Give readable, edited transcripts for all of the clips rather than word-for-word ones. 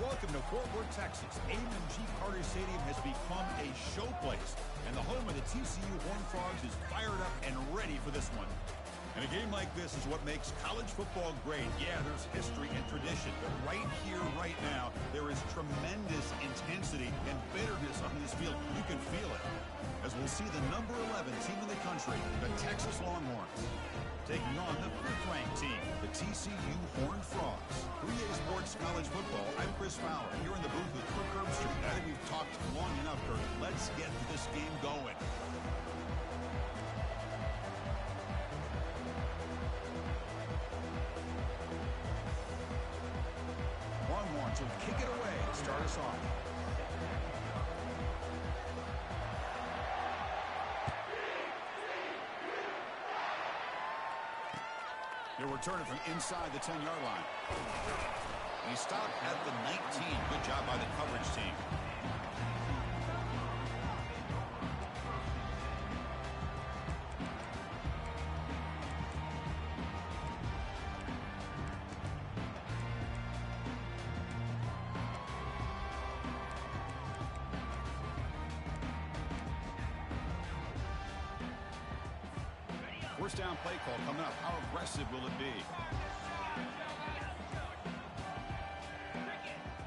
Welcome to Fort Worth, Texas. A&M Carter Stadium has become a showplace, and the home of the TCU Horned Frogs is fired up and ready for this one. And a game like this is what makes college football great. Yeah, there's history and tradition, but right here, right now, there is tremendous intensity and bitterness on this field. You can feel it. As we'll see the number 11 team in the country, the Texas Longhorns, taking on the 5th-ranked team, the TCU Horned Frogs. 3A Sports College Football, I'm Chris Fowler. Here in the booth with Kirk Herbstreit. I think we've talked long enough, Kirk. Let's get this game going. Longhorns will kick it away to start us off. He'll return it from inside the 10-yard line. He stopped at the 19. Good job by the coverage team. First down play call coming up. How aggressive will it be?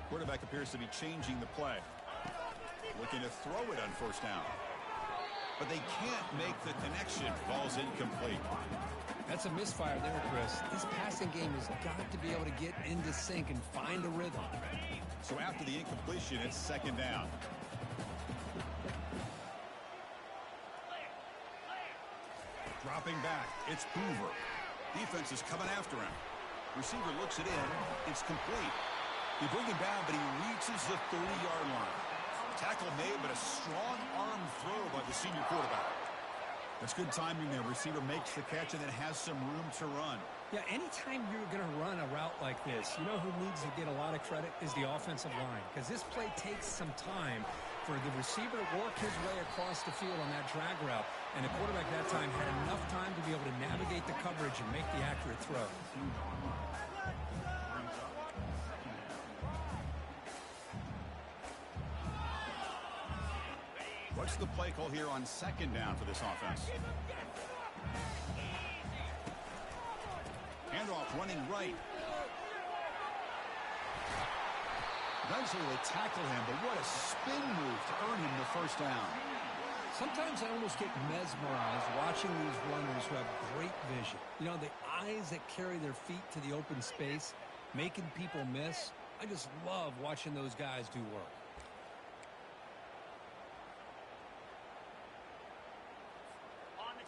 Quarterback appears to be changing the play. Looking to throw it on first down. But they can't make the connection. Ball's incomplete. That's a misfire there, Chris. This passing game has got to be able to get into sync and find a rhythm. So after the incompletion, it's second down. Dropping back, it's Hoover. Defense is coming after him. Receiver looks it in. It's complete. They bring him down, but he reaches the 30-yard line. Tackle made, but a strong arm throw by the senior quarterback. That's good timing there. Receiver makes the catch and then has some room to run. Yeah, anytime you're going to run a route like this, you know who needs to get a lot of credit is the offensive line. Because this play takes some time for the receiver to work his way across the field on that drag route. And the quarterback that time had enough time to be able to navigate the coverage and make the accurate throw. What's the play call here on second down for this offense? Handoff running right. Eventually they tackle him, but what a spin move to earn him the first down. Sometimes I almost get mesmerized watching these runners who have great vision. You know, the eyes that carry their feet to the open space, making people miss. I just love watching those guys do work.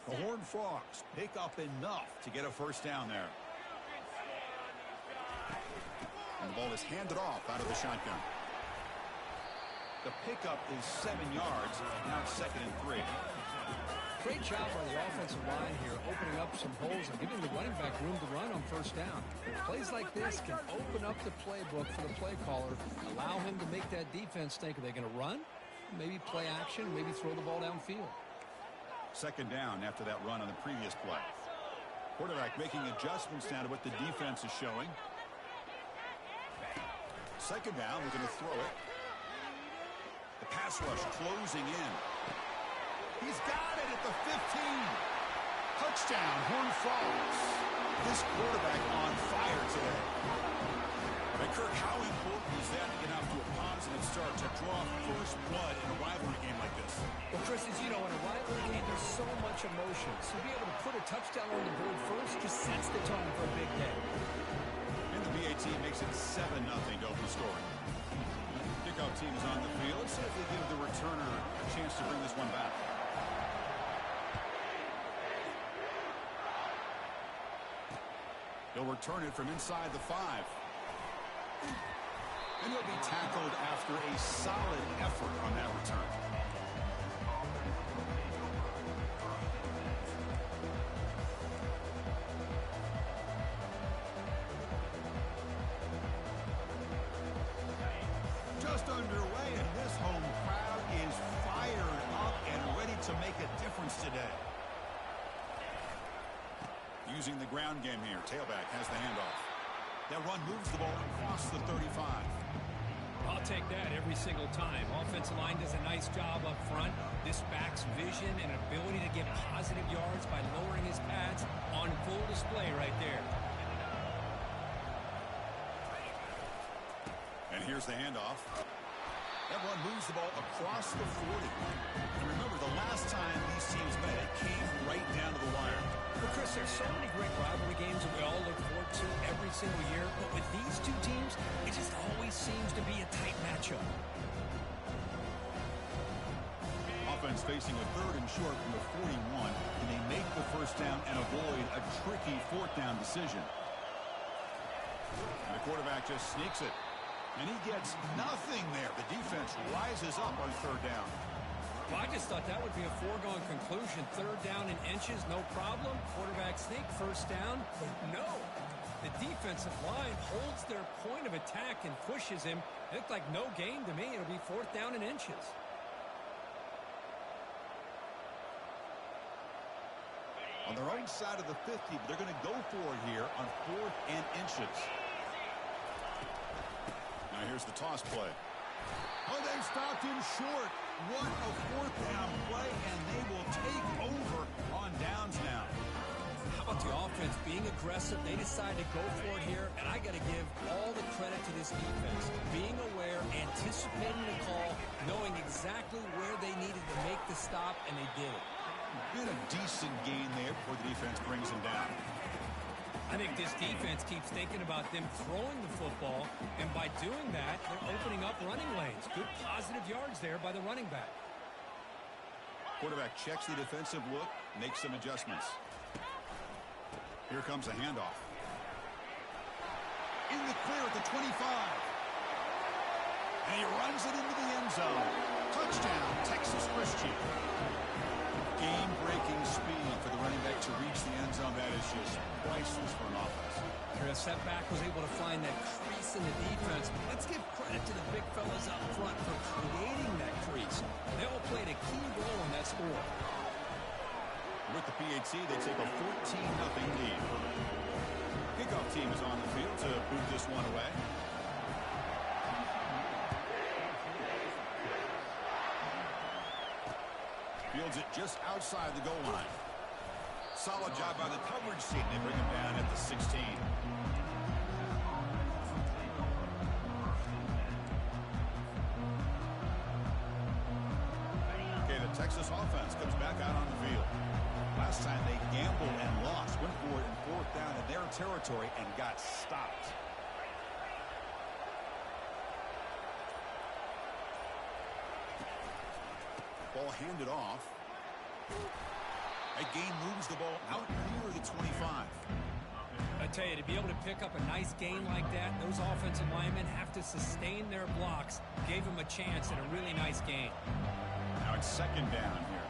The Horned Frogs pick up enough to get a first down there. And the ball is handed off out of the shotgun. The pickup is 7 yards. Now it's 2nd and 3. Great job by the offensive line here, opening up some holes and giving the running back room to run on first down. Plays like this can open up the playbook for the play caller, allow him to make that defense think, are they going to run? Maybe play action, maybe throw the ball downfield. Second down after that run on the previous play. Quarterback making adjustments now to what the defense is showing. Second down, we're going to throw it. The pass rush closing in. He's got it at the 15. Touchdown, Horned Frogs. This quarterback on fire today. But Kirk, how important is that to get off to a positive start to draw first blood in a rivalry game like this? Well, Chris, as you know, in a rivalry game, there's so much emotion. So to be able to put a touchdown on the board first just sets the tone for a big day. And the BAT makes it 7-0 to open scoring. Kickoff team is on the field. Let's see if they give the returner a chance to bring this one back. He'll return it from inside the 5. And he'll be tackled after a solid effort on that return. Just underway, and this home crowd is fired up and ready to make a difference today. Using the ground game here. Tailback has the handoff. That run moves the ball across the 35. I'll take that every single time. Offensive line does a nice job up front. This back's vision and ability to get positive yards by lowering his pads on full display right there. And here's the handoff. That one moves the ball across the 40. And remember, the last time these teams met, it came right down to the wire. Well, Chris, there's so many great rivalry games that we all look forward to every single year. But with these two teams, it just always seems to be a tight matchup. Offense facing a 3rd and short from the 41. And they make the first down and avoid a tricky 4th down decision. And the quarterback just sneaks it. And he gets nothing there. The defense rises up on 3rd down. Well, I just thought that would be a foregone conclusion. 3rd down in inches, no problem. Quarterback sneak, 1st down. But no. The defensive line holds their point of attack and pushes him. It looked like no gain to me. It'll be 4th down in inches. On their own side of the 50, but they're going to go for it here on 4th and inches. Now here's the toss play. Oh, they stopped him short. What a 4th down play, and they will take over on downs now. How about the offense being aggressive? They decide to go for it here, and I got to give all the credit to this defense. Being aware, anticipating the call, knowing exactly where they needed to make the stop, and they did it. Been a decent gain there before the defense brings him down. I think this defense keeps thinking about them throwing the football, and by doing that, they're opening up running lanes. Good positive yards there by the running back. Quarterback checks the defensive look, makes some adjustments. Here comes a handoff. In the clear at the 25. And he runs it into the end zone. Touchdown, Texas Christian. Game-breaking speed for the running back to reach the end zone. That is just priceless for an offense. Chris, that back was able to find that crease in the defense. Let's give credit to the big fellas up front for creating that crease. They all played a key role in that score. With the PAT, they take a 14-0 lead. Kickoff team is on the field to boot this one away. Fields it just outside the goal line. Solid job by the coverage team. They bring him down at the 16. Okay, the Texas offense comes back out on the field. Last time they gambled and lost. Went for it in 4th down in their territory and got stopped. Ball handed off. That gain moves the ball out near the 25. I tell you, to be able to pick up a nice gain like that, those offensive linemen have to sustain their blocks. Gave them a chance at a really nice gain. Now it's 2nd down here.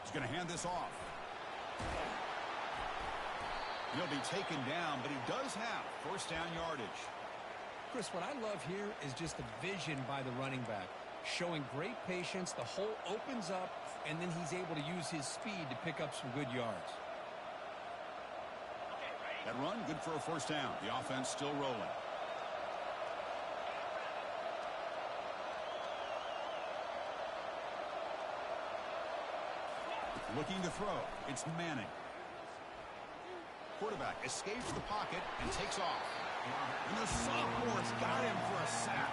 He's going to hand this off. He'll be taken down, but he does have 1st down yardage. Chris, what I love here is just the vision by the running back. Showing great patience, the hole opens up, and then he's able to use his speed to pick up some good yards. That run, good for a 1st down. The offense still rolling. Looking to throw. It's Manning. Quarterback escapes the pocket and takes off. And the sophomore's got him for a sack.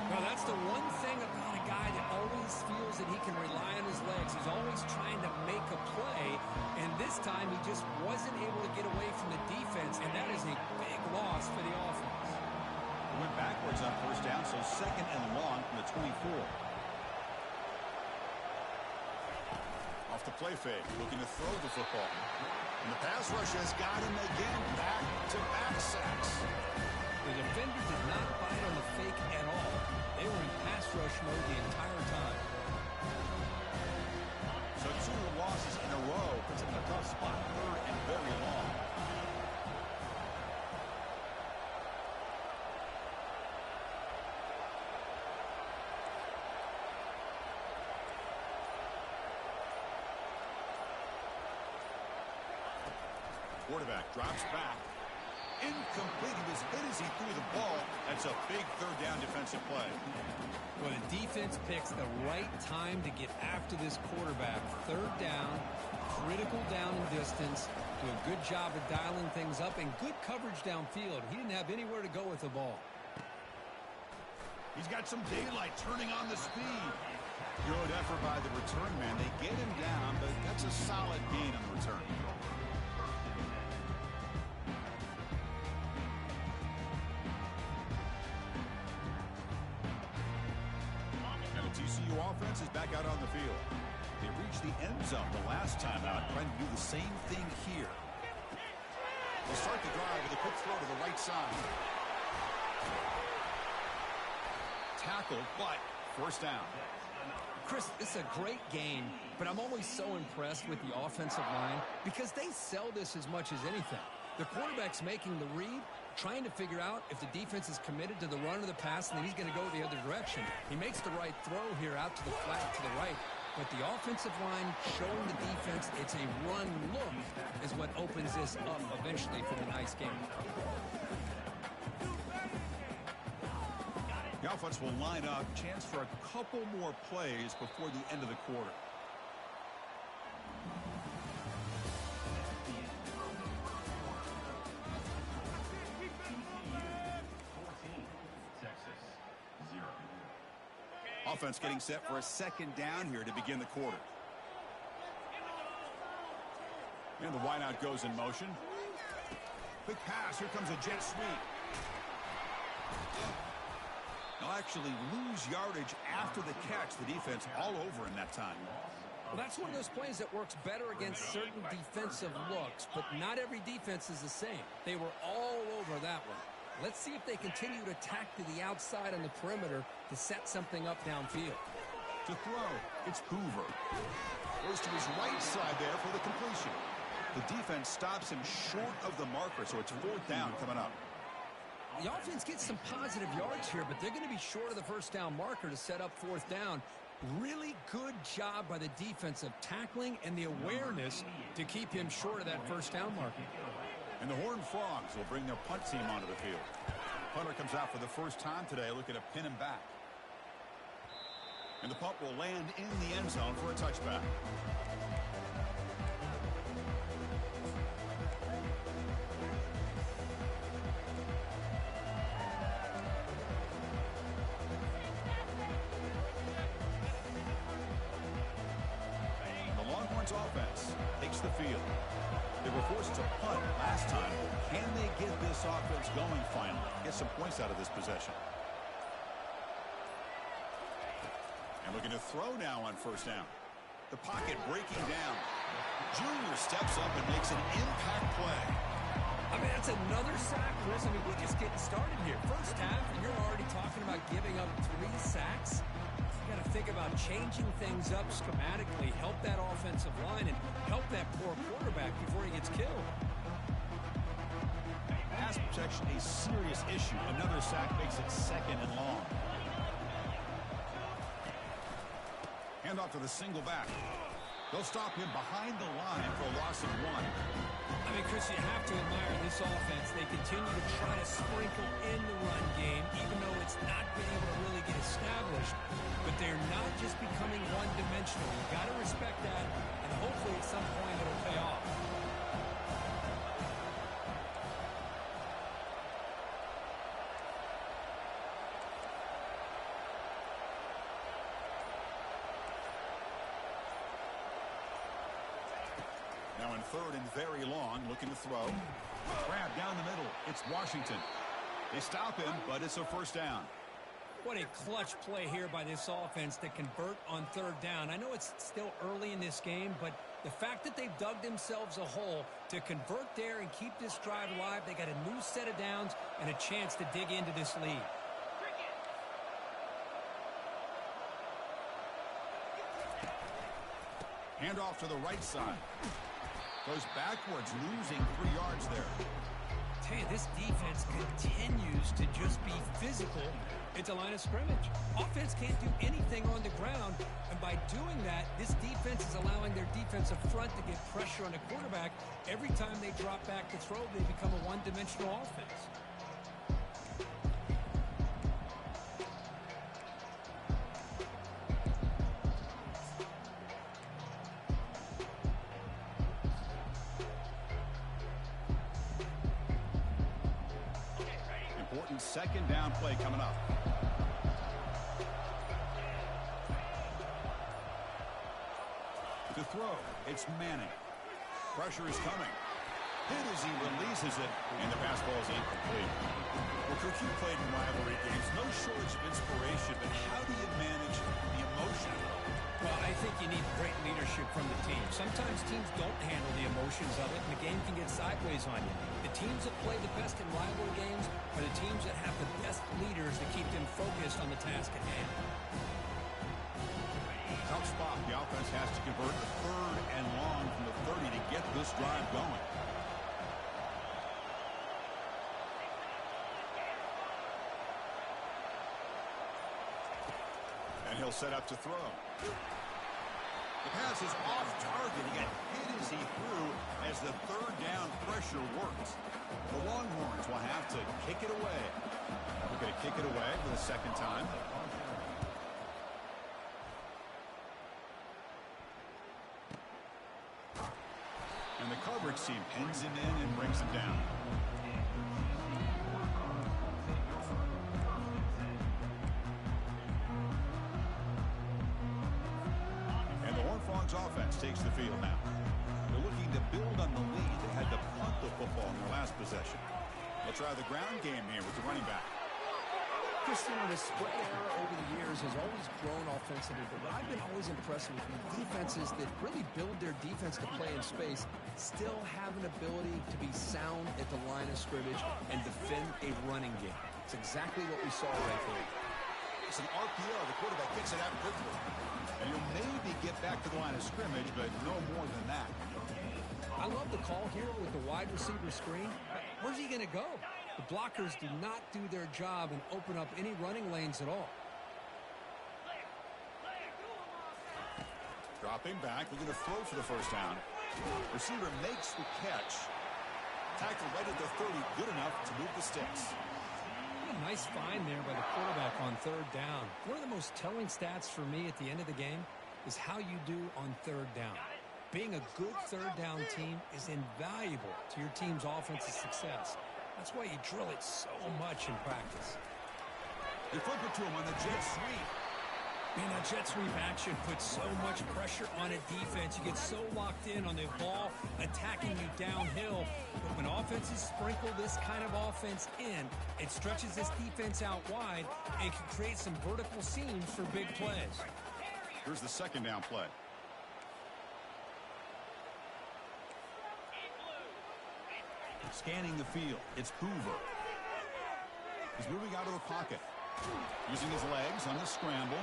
Well, that's the one thing about a guy that always feels that he can rely on his legs. He's always trying to make a play, and this time he just wasn't able to get away from the defense, and that is a big loss for the offense. He went backwards on 1st down, so 2nd and long from the 24. Off the play fake, looking to throw the football. And the pass rush has got him again, back-to-back sacks. The defender did not bite on the fake at all. They were in pass rush mode the entire time. So 2 losses in a row puts him in a tough spot, 3rd and very long. Quarterback drops back. Incomplete. He was hit as he threw the ball. That's a big third down defensive play. Well, the defense picks the right time to get after this quarterback. Third down, critical down and distance. Do a good job of dialing things up and good coverage downfield. He didn't have anywhere to go with the ball. He's got some daylight turning on the speed. Good effort by the return man. They get him down, but that's a solid gain on the return. And the TCU offense is back out on the field. They reached the end zone the last time out, trying to do the same thing here. They'll start the drive with a quick throw to the right side. Tackled, but first down. Chris, it's a great game, but I'm always so impressed with the offensive line because they sell this as much as anything. The quarterback's making the read, trying to figure out if the defense is committed to the run or the pass, and then he's going to go the other direction. He makes the right throw here out to the flat to the right, but the offensive line showing the defense it's a run look is what opens this up eventually for the nice game. The offense will line up, chance for a couple more plays before the end of the quarter. Offense getting set for a second down here to begin the quarter. And the wideout goes in motion. Quick pass. Here comes a jet sweep. They'll actually lose yardage after the catch. The defense all over in that time. Well, that's one of those plays that works better against certain defensive looks, but not every defense is the same. They were all over that one. Let's see if they continue to attack to the outside on the perimeter to set something up downfield. To throw, it's Hoover. Goes to his right side there for the completion. The defense stops him short of the marker, so it's fourth down coming up. The offense gets some positive yards here, but they're going to be short of the first down marker to set up fourth down. Really good job by the defense of tackling and the awareness to keep him short of that first down marker. And the Horned Frogs will bring their punt team onto the field. Punter comes out for the first time today, looking to pin him back. And the punt will land in the end zone for a touchback. The Longhorns offense takes the field. They were forced to punt last time. Can they get this offense going finally? Get some points out of this possession. And looking to throw now on first down. The pocket breaking down. Junior steps up and makes an impact play. I mean, that's another sack, Chris. I mean, we're just getting started here. First half, and you're already talking about giving up 3 sacks. You got to think about changing things up schematically, help that offensive line, and help that poor quarterback before he gets killed. Pass protection, a serious issue. Another sack makes it second and long. Hand off to the single back. They'll stop him behind the line for a loss of 1. I mean, Chris, you have to admire this offense. They continue to try to sprinkle in the run game, even though it's not been able to really get established. But they're not just becoming one-dimensional. You've got to respect that, and hopefully at some point it'll pay off. Now in third and very long, looking to throw. Grab down the middle. It's Washington. They stop him, but it's a first down. What a clutch play here by this offense to convert on third down. I know it's still early in this game, but the fact that they've dug themselves a hole to convert there and keep this drive alive, they got a new set of downs and a chance to dig into this lead. Hand off to the right side. Goes backwards, losing 3 yards there. Tell you, this defense continues to just be physical at the line of scrimmage. Offense can't do anything on the ground, and by doing that, this defense is allowing their defensive front to get pressure on the quarterback. Every time they drop back to throw, they become a one-dimensional offense. Second down play coming up. To throw, it's Manning. Pressure is coming. Hit as he releases it, and the pass ball is incomplete. Well, Cook, you played in rivalry games. No shortage of inspiration, but how do you manage the emotion? Well, I think you need great leadership from the team. Sometimes teams don't handle the emotions of it, and the game can get sideways on you. The teams that play the best in rivalry games are the teams that have the best leaders to keep them focused on the task at hand. Tough spot. The offense has to convert a third and long from the 30 to get this drive going. And he'll set up to throw. The pass is off target. He got hit as he threw as the third down pressure worked. The Longhorns will have to kick it away. We're going to kick it away for the second time. And the coverage team pins him in and brings him down. Offense takes the field now. They're looking to build on the lead. They had to punt the football in their last possession. They'll try the ground game here with the running back. Christian, the spread era over the years has always grown offensively, but what I've been always impressed with defenses that really build their defense to play in space still have an ability to be sound at the line of scrimmage and defend a running game. It's exactly what we saw right there. It's an RPO. The quarterback gets it out quickly. And you'll maybe get back to the line of scrimmage, but no more than that. I love the call here with the wide receiver screen. Where's he going to go? The blockers do not do their job and open up any running lanes at all. Dropping back, looking to throw for the first down. Receiver makes the catch. Tackle right at the 30, good enough to move the sticks. What a nice find there by the quarterback on third down. One of the most telling stats for me at the end of the game is how you do on third down. Being a good third down team is invaluable to your team's offensive success. That's why you drill it so much in practice. They flip it to him on the jet sweep. Man, that jet sweep action puts so much pressure on a defense. You get so locked in on the ball attacking you downhill. But when offenses sprinkle this kind of offense in, it stretches this defense out wide and can create some vertical seams for big plays. Here's the second down play. Scanning the field, it's Hoover. He's moving out of the pocket. Using his legs on the scramble.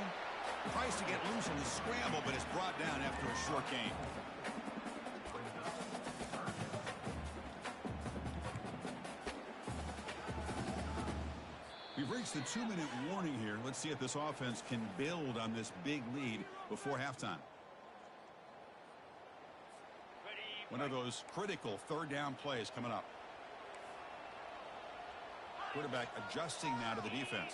Tries to get loose on the scramble, but is brought down after a short gain. We've reached the 2-minute warning here. Let's see if this offense can build on this big lead before halftime. One of those critical third down plays coming up. Quarterback adjusting now to the defense.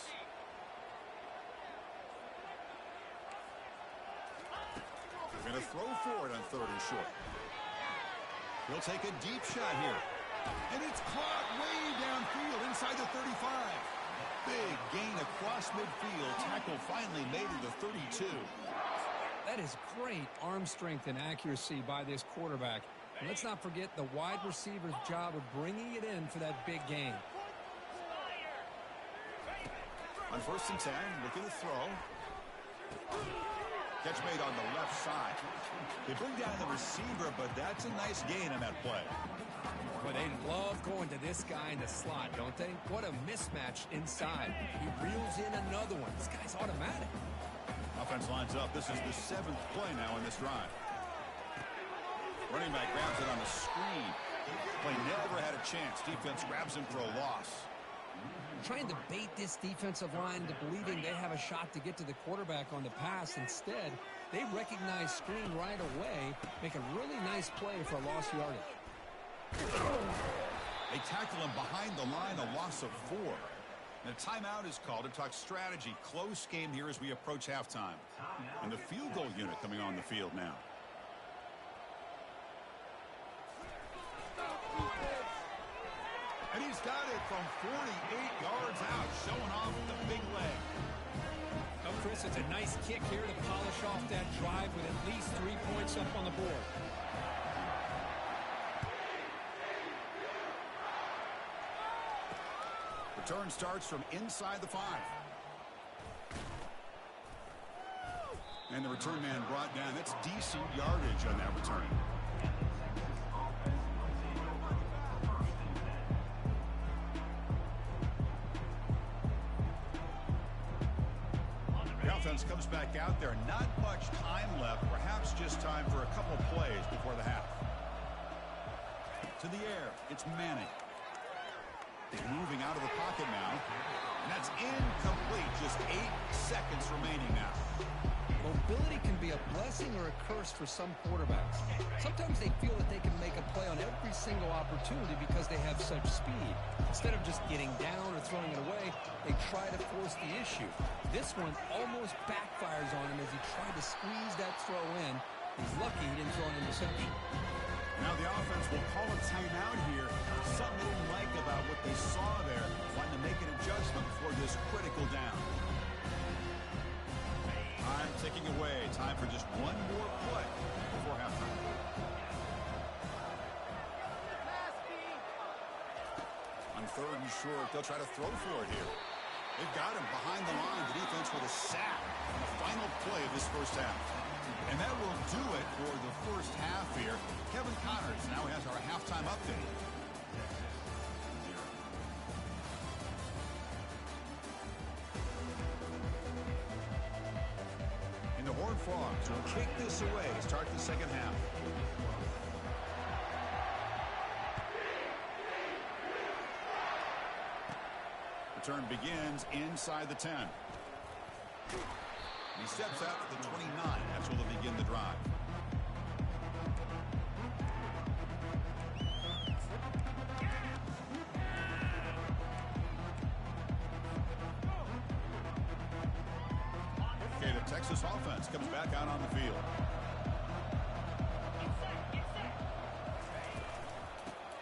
They're going to throw for it on third and short. He'll take a deep shot here. And it's caught way downfield inside the 35. Big gain across midfield. Tackle finally made to the 32. That is great arm strength and accuracy by this quarterback. And let's not forget the wide receiver's job of bringing it in for that big gain. On 1st and 10, looking to throw. Catch made on the left side. They bring down the receiver, but that's a nice gain on that play. Well, they love going to this guy in the slot, don't they? What a mismatch inside. He reels in another one. This guy's automatic. Offense lines up. This is the 7th play now in this drive. Running back grabs it on the screen. Play never had a chance. Defense grabs him for a loss. Trying to bait this defensive line into believing they have a shot to get to the quarterback on the pass. Instead, they recognize screen right away, make a really nice play for a lost yardage. They tackle him behind the line, a loss of 4. And a timeout is called to talk strategy. Close game here as we approach halftime. And the field goal unit coming on the field now. And he's got it from 48 yards out, showing off the big leg. Oh, Chris, it's a nice kick here to polish off that drive with at least 3 points up on the board. Return starts from inside the 5. And the return man brought down. That's decent yardage on that return. The offense comes back out there. Not much time left. Perhaps just time for a couple plays before the half. To the air. It's Manning. Moving out of the pocket now. And that's incomplete. Just 8 seconds remaining now. Mobility can be a blessing or a curse for some quarterbacks. Sometimes they feel that they can make a play on every single opportunity because they have such speed. Instead of just getting down or throwing it away, they try to force the issue. This one almost backfires on him as he tried to squeeze that throw in. He's lucky he didn't throw an interception. Now the offense will call a timeout here. Something they didn't like about what they saw there. Wanting to make an adjustment for this critical down. Time ticking away. Time for just one more play before halftime. On 3rd and short, they'll try to throw for it here. They've got him behind the line. The defense with a sack on the final play of this first half. And that will do it for the first half here. Kevin Connors now has our halftime update. And the Horned Frogs will kick this away to start the second half. Return begins inside the 10. He steps out to the 29. That's where they'll begin the drive. Okay, the Texas offense comes back out on the field.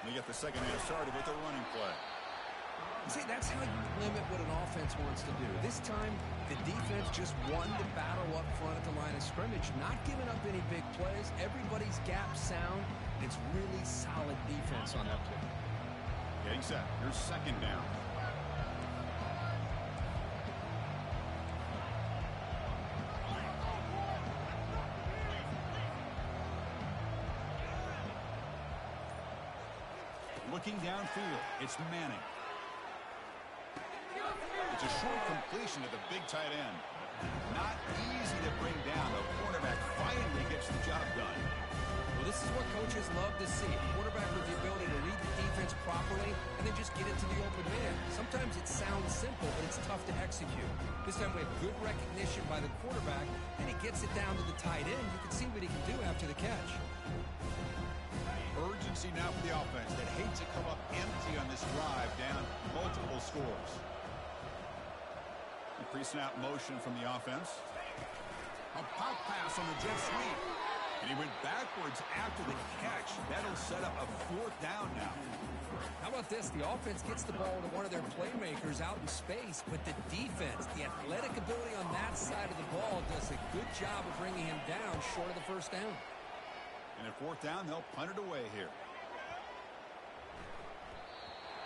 They get the second half started with a running play. See, that's how you limit what an offense wants to do. This time, the defense just won the battle up front at the line of scrimmage, not giving up any big plays. Everybody's gap sound. It's really solid defense on that play. Getting set. Here's second down. Looking downfield, it's Manning. It's a short completion to the big tight end. Not easy to bring down. The quarterback finally gets the job done. Well, this is what coaches love to see. A quarterback with the ability to read the defense properly and then just get into the open man. Sometimes it sounds simple, but it's tough to execute. This time we have good recognition by the quarterback, and he gets it down to the tight end. You can see what he can do after the catch. Urgency now for the offense that hates to come up empty on this drive, down multiple scores. A pre-snap motion from the offense. A pop pass on the jet sweep. And he went backwards after the catch. That'll set up a 4th down now. How about this? The offense gets the ball to one of their playmakers out in space, but the defense, the athletic ability on that side of the ball does a good job of bringing him down short of the first down. And at 4th down, they'll punt it away here.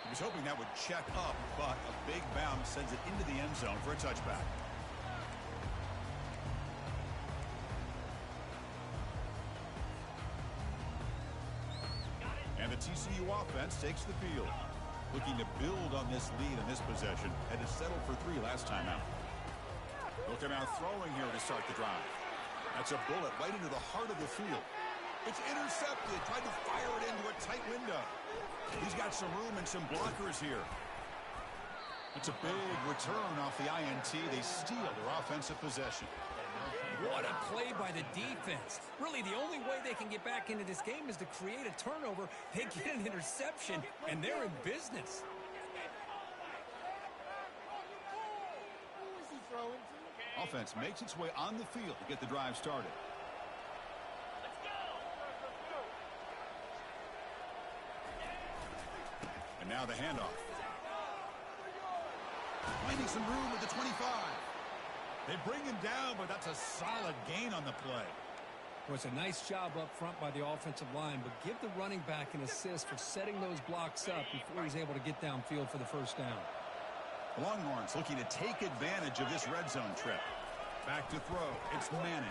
He was hoping that would check up, but a big bounce sends it into the end zone for a touchback. And the TCU offense takes the field. Looking to build on this lead in this possession. Had to settle for 3 last time out. They'll come out throwing here to start the drive. That's a bullet right into the heart of the field. It's intercepted. Tried to fire it into a tight window. He's got some room and some blockers here. It's a big return off the INT. They steal their offensive possession. What a play by the defense. Really, the only way they can get back into this game is to create a turnover. They get an interception, and they're in business. Offense makes its way on the field to get the drive started. And now the handoff. Finding some room at the 25. They bring him down, but that's a solid gain on the play. Well, it's a nice job up front by the offensive line, but give the running back an assist for setting those blocks up before he's able to get downfield for the first down. The Longhorns looking to take advantage of this red zone trip. Back to throw. It's Manning.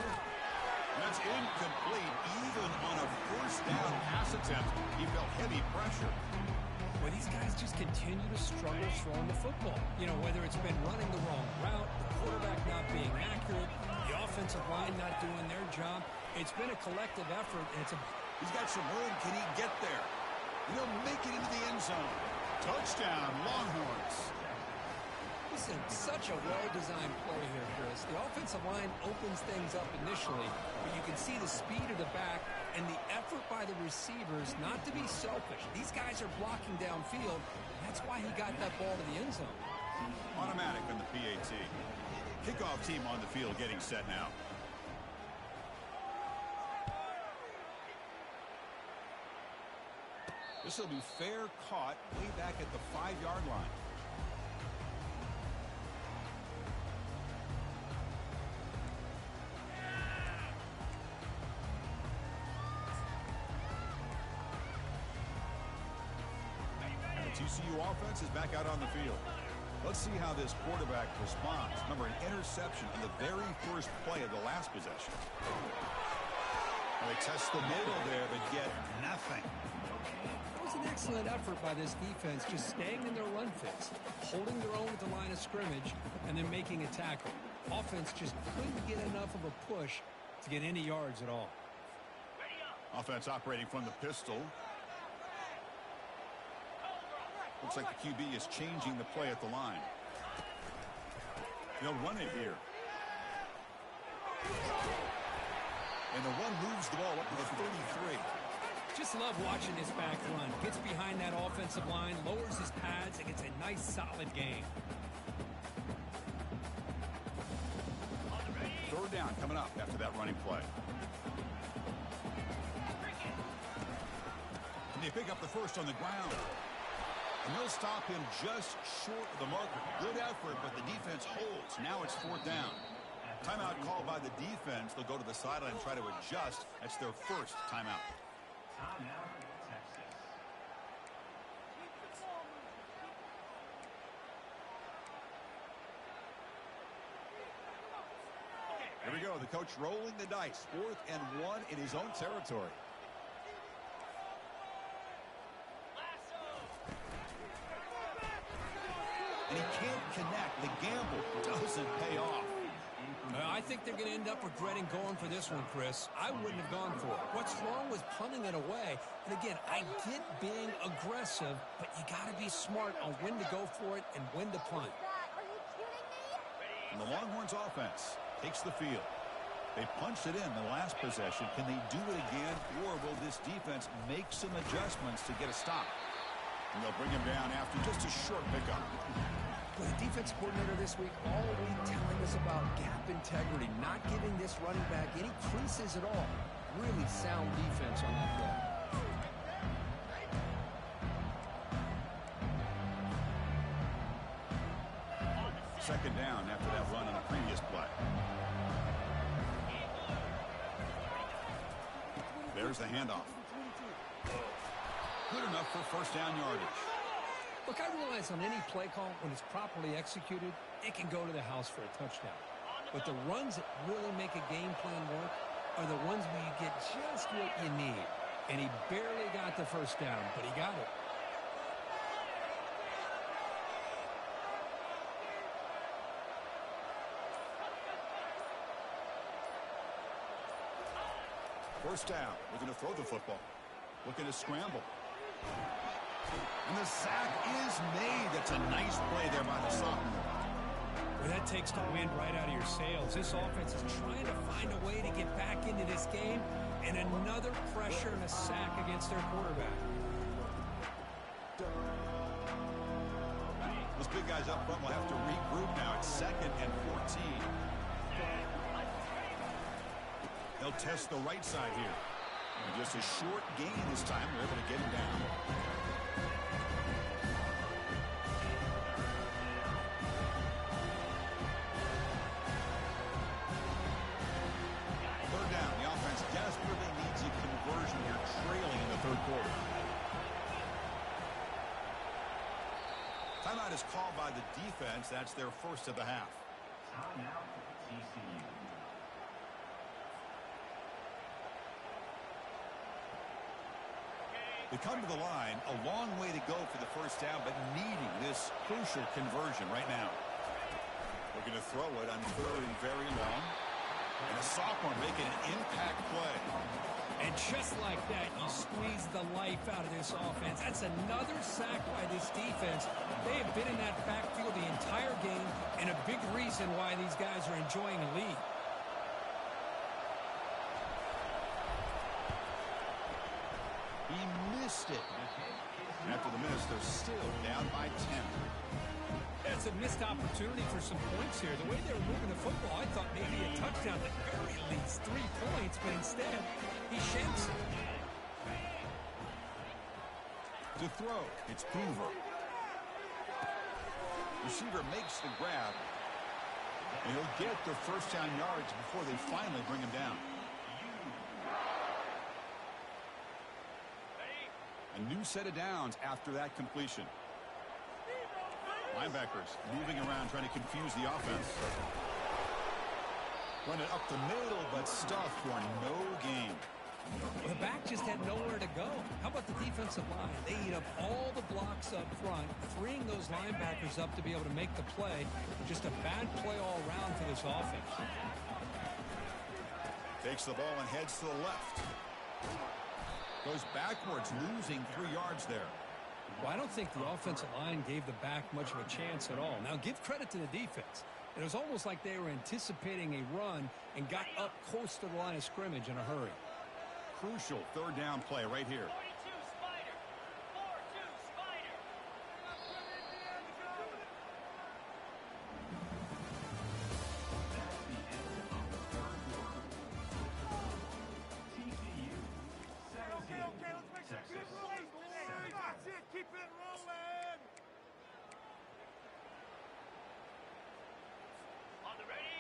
That's incomplete. Even on a first down pass attempt, he felt heavy pressure. Well, these guys just continue to struggle throwing the football. You know, whether it's been running the wrong route, the quarterback not being accurate, the offensive line not doing their job. It's been a collective effort, and He's got some room. Can he get there? And he'll make it into the end zone. Touchdown, Longhorns. Listen, such a well-designed play here, Chris. The offensive line opens things up initially, but you can see the speed of the back and the effort by the receivers not to be selfish. These guys are blocking downfield. That's why he got that ball to the end zone. Automatic on the PAT. Kickoff team on the field getting set now. This will be fair caught way back at the 5-yard line. TCU offense is back out on the field. Let's see how this quarterback responds. Remember, an interception on the very first play of the last possession. Well, they test the middle there, but get nothing. It was an excellent effort by this defense, just staying in their run fits, holding their own at the line of scrimmage, and then making a tackle. Offense just couldn't get enough of a push to get any yards at all. Offense operating from the pistol. Looks like the QB is changing the play at the line. They'll run it here. And the run moves the ball up to the 33. Just love watching this back run. Gets behind that offensive line, lowers his pads, and gets a nice solid gain. Third down coming up after that running play. And they pick up the first on the ground. And they'll stop him just short of the marker. Good effort, but the defense holds. Now it's fourth down. Timeout called by the defense. They'll go to the sideline and try to adjust. That's their first timeout. Here we go. The coach rolling the dice. 4th and 1 in his own territory. And he can't connect. The gamble doesn't pay off. I think they're going to end up regretting going for this one, Chris. I wouldn't have gone for it. What's wrong with punting it away? And again, I get being aggressive, but you got to be smart on when to go for it and when to punt. And the Longhorns offense takes the field. They punched it in the last possession. Can they do it again, or will this defense make some adjustments to get a stop? And they'll bring him down after just a short pickup. Well, the defense coordinator this week all week telling us about gap integrity, not giving this running back any creases at all. Really sound defense on that play. Second down after that run on the previous play. There's the handoff. Good enough for first down yardage. Look, I realize on any play call, when it's properly executed, it can go to the house for a touchdown. But the runs that really make a game plan work are the ones where you get just what you need. And he barely got the first down, but he got it. First down. We're going to throw the football. Looking to scramble. And the sack is made. That's a nice play there by the sophomore. Well, that takes the wind right out of your sails. This offense is trying to find a way to get back into this game, and another pressure and a sack against their quarterback. Those big guys up front will have to regroup now. It's 2nd and 14. They'll test the right side here. And just a short gain this time. They're able to get him down. Third down. The offense desperately needs a conversion here, trailing in the third quarter. Timeout is called by the defense. That's their first of the half. Timeout, TCU. They come to the line, a long way to go for the first down, but needing this crucial conversion right now. We're going to throw it on 3rd and very long. And a sophomore making an impact play. And just like that, you squeeze the life out of this offense. That's another sack by this defense. They have been in that backfield the entire game, and a big reason why these guys are enjoying a lead. He missed it. After the minutes, they're still down by 10. That's a missed opportunity for some points here. The way they were moving the football, I thought maybe a touchdown, at very least 3 points, but instead, he shanks it. To throw, it's Hoover. Receiver makes the grab, and he'll get their first down yards before they finally bring him down. A new set of downs after that completion. Linebackers moving around, trying to confuse the offense. Run it up the middle, but stuffed for no gain. The back just had nowhere to go. How about the defensive line? They eat up all the blocks up front, freeing those linebackers up to be able to make the play. Just a bad play all around for this offense. Takes the ball and heads to the left. Goes backwards, losing 3 yards there. Well, I don't think the offensive line gave the back much of a chance at all. Now, give credit to the defense. It was almost like they were anticipating a run and got up close to the line of scrimmage in a hurry. Crucial third down play right here.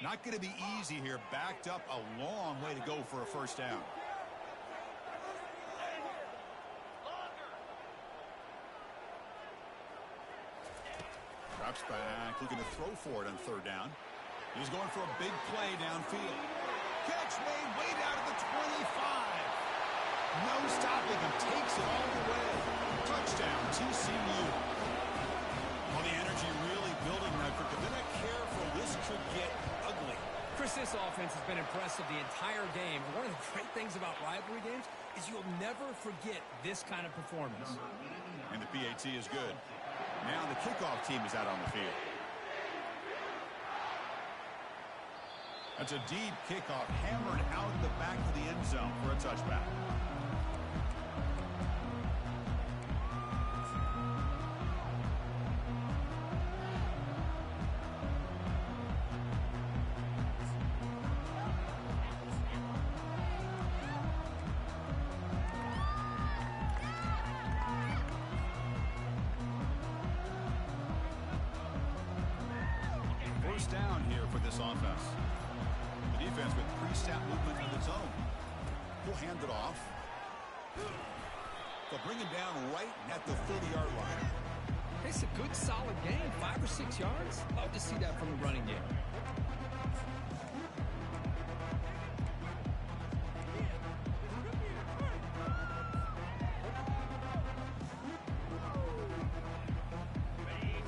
Not going to be easy here. Backed up a long way to go for a first down. Drops back, looking to throw for it on third down. He's going for a big play downfield. Catch made way down to the 25. No stopping him. Takes it all the way. Touchdown, TCU. Well, the energy really building now. If they're not careful, this could get ugly. Chris, this offense has been impressive the entire game. One of the great things about rivalry games is you'll never forget this kind of performance. And the PAT is good. Now the kickoff team is out on the field. That's a deep kickoff, hammered out the back of the end zone for a touchback. First down here for this offense. The defense with pre-snap movement of its own. He'll hand it off. They'll bring him down right at the 30-yard line. It's a good, solid game. 5 or 6 yards. Love to see that from the running game.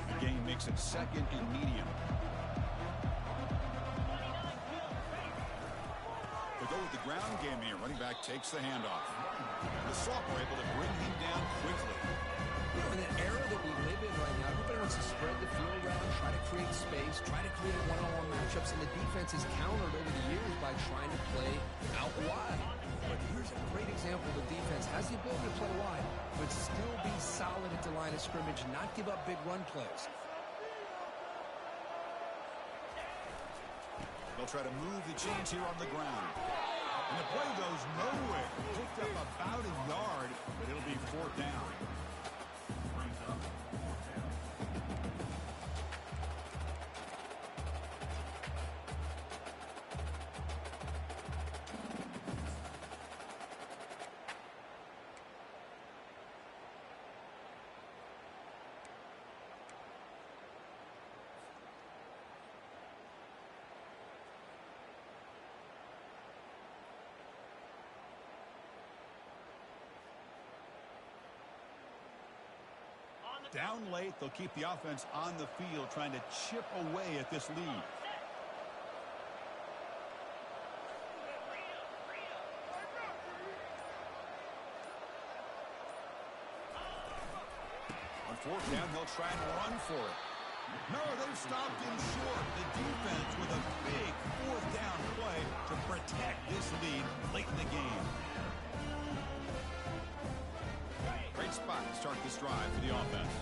The game makes it second and medium. They go with the ground game here. Running back takes the handoff. The sophomore able to bring him down quickly. You know, in the era that we live in right now, everybody wants to spread the field around, try to create space, try to create one-on-one matchups, and the defense is countered over the years by trying to play out wide. But here's a great example. The defense has the ability to play wide, but still be solid at the line of scrimmage, not give up big run plays. They'll try to move the chains here on the ground. And the play goes nowhere. Picked up about a yard, but it'll be 4th down. Down late, they'll keep the offense on the field, trying to chip away at this lead. On 4th down, they'll try and run for it. No, they've stopped him short. The defense with a big 4th down play to protect this lead late in the game. Great spot to start this drive for the offense.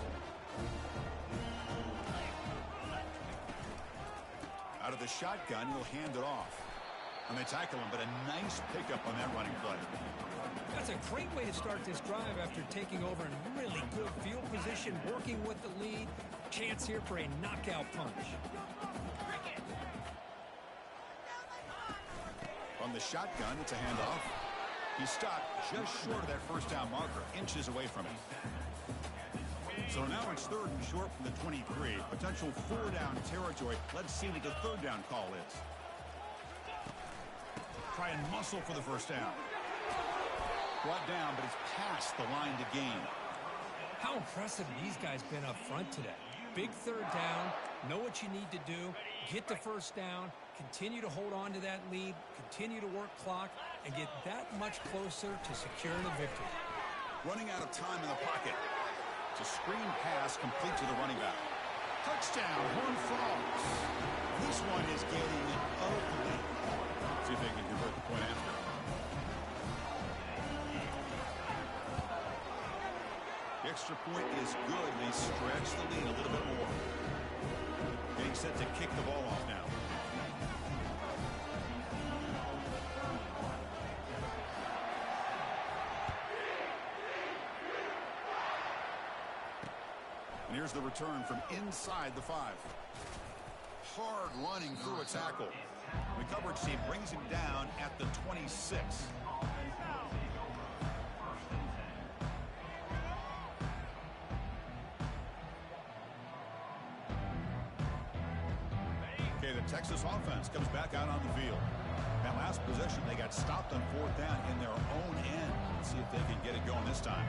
Out of the shotgun, he'll hand it off. And they tackle him, but a nice pickup on that running play. That's a great way to start this drive after taking over in really good field position, working with the lead. Chance here for a knockout punch. From the shotgun, it's a handoff. He stopped just short of that 1st down marker, inches away from it. So now it's 3rd and short from the 23. Potential 4-down territory. Let's see what the 3rd down call is. Try and muscle for the 1st down. Brought down, but it's past the line to gain. How impressive these guys been up front today. Big 3rd down, know what you need to do, get the 1st down, continue to hold on to that lead, continue to work clock, and get that much closer to securing a victory. Running out of time in the pocket. It's a screen pass complete to the running back. Touchdown, Horned Frogs. This one is getting ugly. See if they can convert the point after. The extra point is good. They stretch the lead a little bit more. Getting set to kick the ball off now. And here's the return from inside the 5. Hard running through a tackle. The coverage team brings him down at the 26. Okay, the Texas offense comes back out on the field. That last possession, they got stopped on 4th down in their own end. Let's see if they can get it going this time.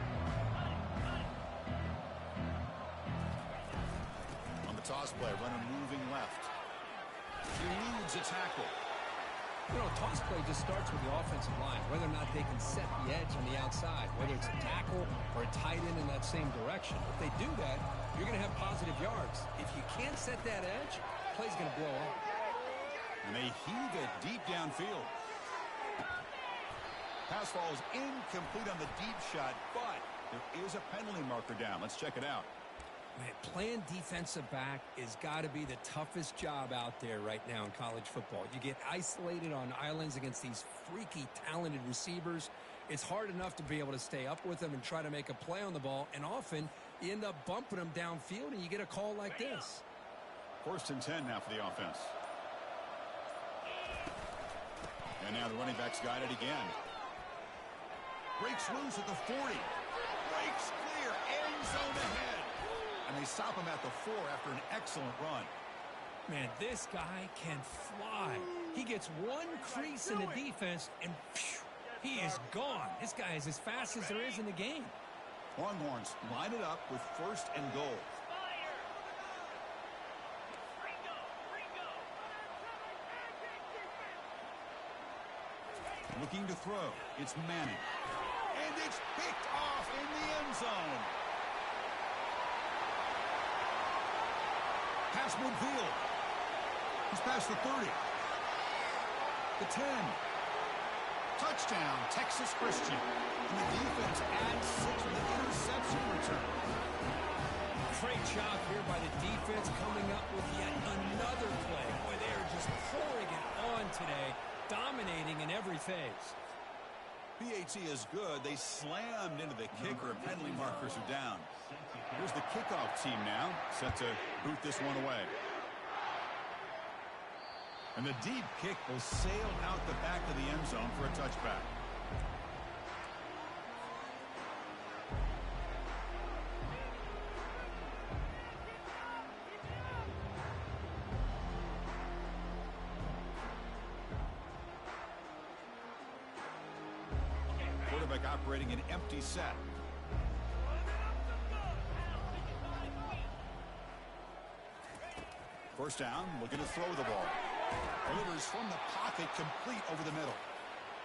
On the toss play, runner moving left. He leads a tackle. You know, toss play just starts with the offensive line, whether or not they can set the edge on the outside, whether it's a tackle or a tight end in that same direction. If they do that, you're going to have positive yards. If you can't set that edge, play's going to blow up. And they heave it deep downfield. Pass falls incomplete on the deep shot, but there is a penalty marker down. Let's check it out. Man, playing defensive back has got to be the toughest job out there right now in college football. You get isolated on islands against these freaky, talented receivers. It's hard enough to be able to stay up with them and try to make a play on the ball, and often you end up bumping them downfield and you get a call like this. 1st and 10 now for the offense. And now the running back's got it again. Breaks loose at the 40. Breaks clear, end zone ahead. And they stop him at the 4 after an excellent run. Man, this guy can fly. He gets one crease in the defense, and phew, he is gone. This guy is as fast as there is in the game. Longhorns line it up with 1st and goal. Looking to throw. It's Manning. And it's picked off in the end zone. Pass midfield. He's past the 30. The 10. Touchdown, Texas Christian. And the defense adds 6 with an interception return. Great job here by the defense coming up with yet another play. Boy, they are just pouring it on today, dominating in every phase. PAT is good. They slammed into the kicker, and penalty markers are down. Here's the kickoff team now, set to boot this one away. And the deep kick will sail out the back of the end zone for a touchback. Quarterback operating an empty set. First down, looking to throw the ball. Delivers from the pocket, complete over the middle.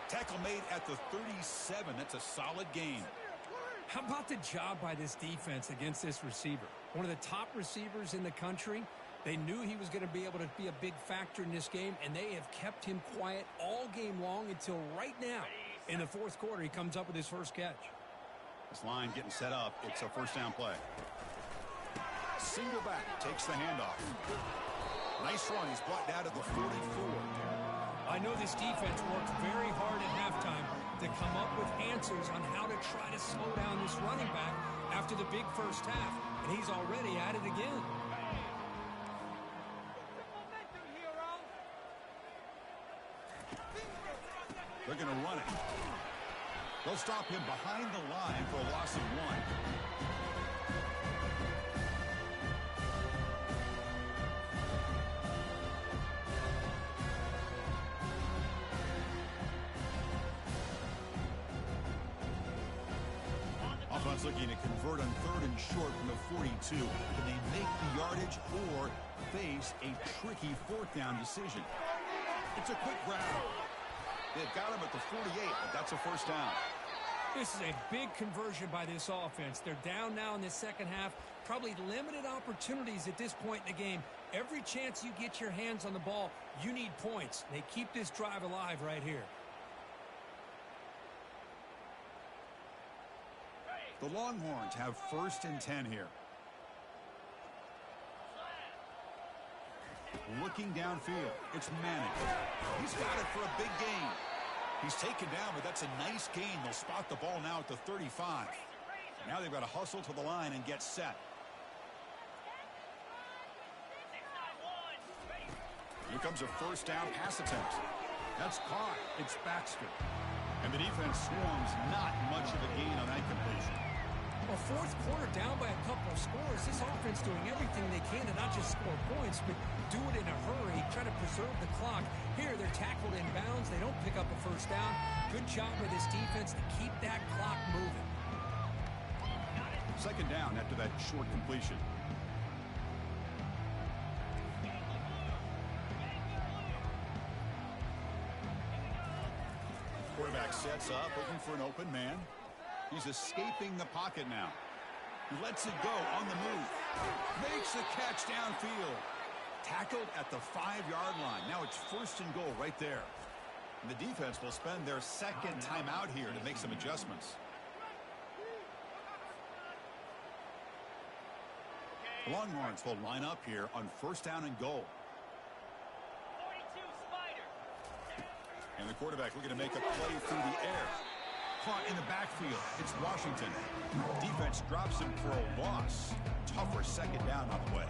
Tackle made at the 37. That's a solid gain. How about the job by this defense against this receiver? One of the top receivers in the country. They knew he was going to be able to be a big factor in this game, and they have kept him quiet all game long until right now. In the fourth quarter, he comes up with his first catch. This line getting set up. It's a first down play. Single back, takes the handoff. Nice run. He's brought down to the 44. I know this defense worked very hard at halftime to come up with answers on how to try to slow down this running back after the big first half, and he's already at it again. They're going to run it. They'll stop him behind the line for a loss of 1. Offense looking to convert on 3rd and short from the 42. Can they make the yardage or face a tricky 4th down decision? It's a quick grab. They've got him at the 48, but that's a first down. This is a big conversion by this offense. They're down now in the second half. Probably limited opportunities at this point in the game. Every chance you get your hands on the ball, you need points. They keep this drive alive right here. The Longhorns have 1st and 10 here. Looking downfield, it's Manning. He's got it for a big gain. He's taken down, but that's a nice gain. They'll spot the ball now at the 35. Now they've got to hustle to the line and get set. Here comes a first down pass attempt. That's caught. It's Baxter. And the defense swarms. Not much of a gain on that completion. Well, fourth quarter down by a couple of scores. This offense doing everything they can to not just score points, but do it in a hurry, try to preserve the clock. Here, they're tackled in bounds. They don't pick up a first down. Good job by this defense to keep that clock moving. Second down after that short completion. Quarterback sets up, looking for an open man. He's escaping the pocket now. He lets it go on the move. Makes the catch downfield. Tackled at the 5-yard line. Now it's 1st and goal right there. And the defense will spend their second timeout here to make some adjustments. The Longhorns will line up here on 1st down and goal. And the quarterback looking to make a play through the air. Caught in the backfield. It's Washington. Defense drops him for a loss. Tougher second down on the way.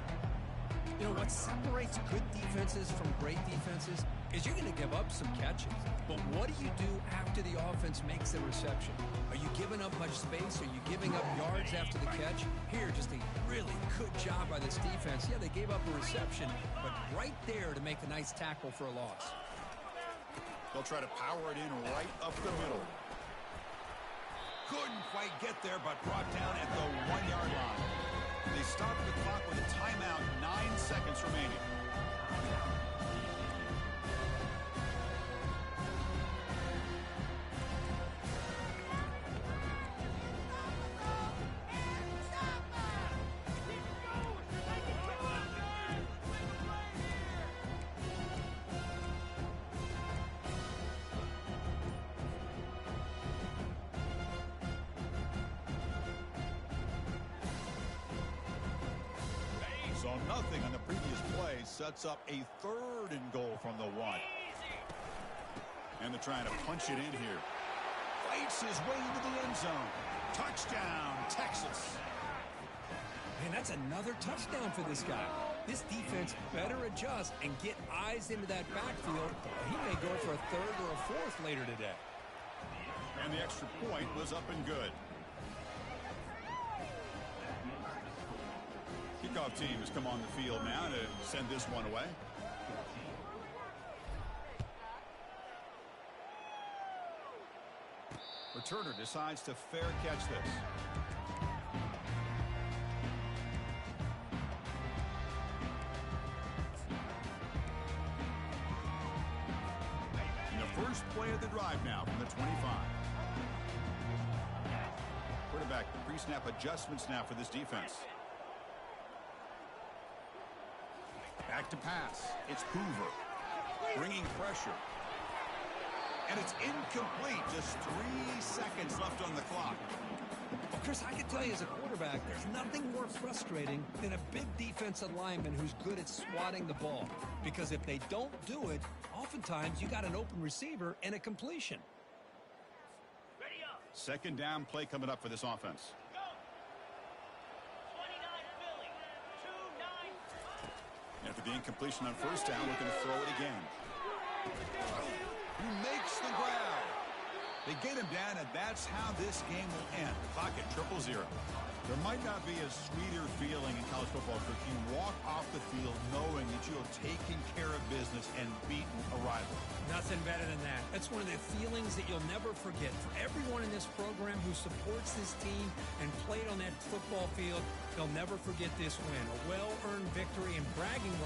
You know, what separates good defenses from great defenses is you're going to give up some catches. But what do you do after the offense makes the reception? Are you giving up much space? Are you giving up yards after the catch? Here, just a really good job by this defense. Yeah, they gave up a reception, but right there to make a nice tackle for a loss. They'll try to power it in right up the middle. Couldn't quite get there, but brought down at the 1-yard line. They stopped the clock with a timeout, 9 seconds remaining. So nothing on the previous play sets up a 3rd and goal from the 1. And they're trying to punch it in here. Fights his way into the end zone. Touchdown, Texas. Man, that's another touchdown for this guy. This defense better adjust and get eyes into that backfield. He may go for a 3rd or a 4th later today. And the extra point was up and good. Kickoff team has come on the field now to send this one away. Returner decides to fair catch this. And the first play of the drive now from the 25. Quarterback pre-snap adjustments now for this defense. Back to pass. It's Hoover bringing pressure. And it's incomplete. Just 3 seconds left on the clock. Well, Chris, I can tell you as a quarterback, there's nothing more frustrating than a big defensive lineman who's good at swatting the ball. Because if they don't do it, oftentimes you got an open receiver and a completion. 2nd down play coming up for this offense. After the incompletion on 1st down, we're going to throw it again. He makes the grab. They get him down, and that's how this game will end. Clock at 0-0. There might not be a sweeter feeling in college football, Kirk. You walk off the field knowing that you have taken care of business and beaten a rival. Nothing better than that. That's one of the feelings that you'll never forget. For everyone in this program who supports this team and played on that football field, they'll never forget this win. A well-earned victory and bragging rights.